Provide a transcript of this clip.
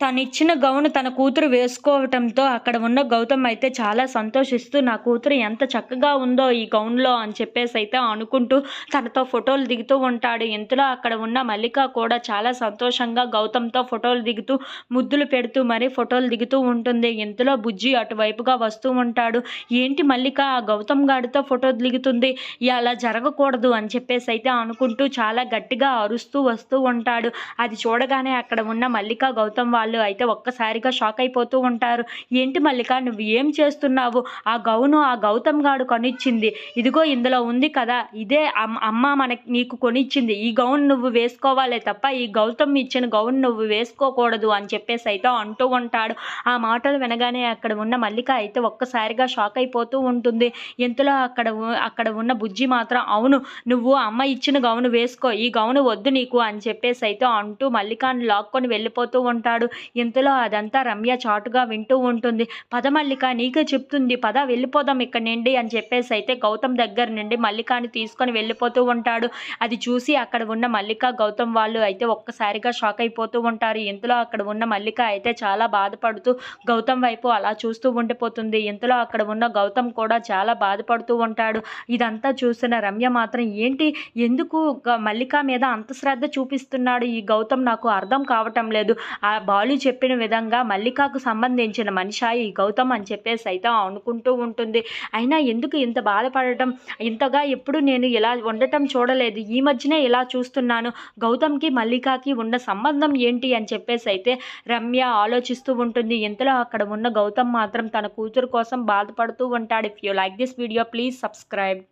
తనిచ్చిన gown తన కూతురు వేసుకోవటంతో అక్కడ ఉన్న గౌతమ్ అయితే చాలా సంతోషిస్తూ నా కూతురు ఎంత చక్కగా ఉందో ఈ గౌన్లో అని చెప్పేసి అయితే అనుకుంటూ తనతో ఫోటోలు దిగుతూ ఉంటాడు. ఇంతలో అక్కడ ఉన్న మల్లిక కూడా చాలా సంతోషంగా గౌతమ్తో ఫోటోలు దిగుతూ ముద్దులు పెడుతూ మరీ ఫోటోలు దిగుతూ ఉంటుంది. ఇంతలో బుజ్జి అటువైపుగా వస్తూ ఉంటాడు. ఏంటి మల్లిక ఆ గౌతమ్ గాడితో ఫోటో దిగుతుంది, అలా జరగకూడదు అని చెప్పేసి అయితే అనుకుంటూ చాలా గట్టిగా అరుస్తూ వస్తూ ఉంటాడు. అది చూడగానే అక్కడ ఉన్న మల్లిక గౌతమ్ వాళ్ళు అయితే ఒక్కసారిగా షాక్ అయిపోతూ ఉంటారు. ఏంటి మల్లిక నువ్వు ఏం చేస్తున్నావు? ఆ గౌను ఆ గౌతమ్ గాడు కొనిచ్చింది, ఇదిగో ఇందులో ఉంది కదా, ఇదే అమ్మ మనకి నీకు కొనిచ్చింది, ఈ గౌన్ నువ్వు వేసుకోవాలే తప్ప ఈ గౌతమ్ ఇచ్చిన గౌన్ నువ్వు వేసుకోకూడదు అని చెప్పేసి అయితే అంటూ ఉంటాడు. ఆ మాటలు వినగానే అక్కడ ఉన్న మల్లిక అయితే ఒక్కసారిగా షాక్ అయిపోతూ ఉంటుంది. ఇంతలో అక్కడ ఉన్న బుజ్జి మాత్రం అవును నువ్వు అమ్మ ఇచ్చిన గౌను వేసుకో, ఈ గౌను వద్దు నీకు అని చెప్పేసి అయితే అంటూ మల్లికాని లాక్కొని వెళ్ళిపోతూ ఉంటాడు. ఇంతలో అదంతా రమ్య చాటుగా వింటూ ఉంటుంది. పద మల్లిక నీకే చెప్తుంది, పద వెళ్ళిపోదాం ఇక్కడి నుండి అని చెప్పేసి అయితే గౌతమ్ దగ్గర నుండి మల్లికాని తీసుకొని వెళ్ళిపోతూ ఉంటాడు. అది చూసి అక్కడ ఉన్న మల్లిక గౌతమ్ వాళ్ళు అయితే ఒక్కసారిగా షాక్ అయిపోతూ ఉంటారు. ఇంతలో అక్కడ ఉన్న మల్లిక అయితే చాలా బాధపడుతూ గౌతమ్ వైపు అలా చూస్తూ ఉండిపోతుంది. ఇంతలో అక్కడ ఉన్న గౌతమ్ కూడా చాలా బాధపడుతూ ఉంటాడు. ఇదంతా చూసిన రమ్య మాత్రం ఏంటి ఎందుకు మల్లిక మీద అంత శ్రద్ధ చూపిస్తున్నాడు ఈ గౌతమ్, నాకు అర్థం కావటం లేదు, ఆ బాలు చెప్పిన విధంగా మల్లికకు సంబంధించిన మనిషా ఈ గౌతమ్ అని చెప్పేసి అయితే అనుకుంటూ ఉంటుంది. అయినా ఎందుకు ఇంత బాధపడటం, ఇంతగా ఎప్పుడు నేను ఇలా ఉండటం చూడలేదు, ఈ మధ్యనే ఇలా చూస్తున్నాను, గౌతమ్కి మల్లికకి ఉన్న సంబంధం ఏంటి అని చెప్పేసి అయితే రమ్య ఆలోచిస్తూ ఉంటుంది. ఇంతలో అక్కడ ఉన్న గౌతమ్ మాత్రం తన కూతురు కోసం బాధపడుతూ ఉంటాడు. If you like this video please subscribe.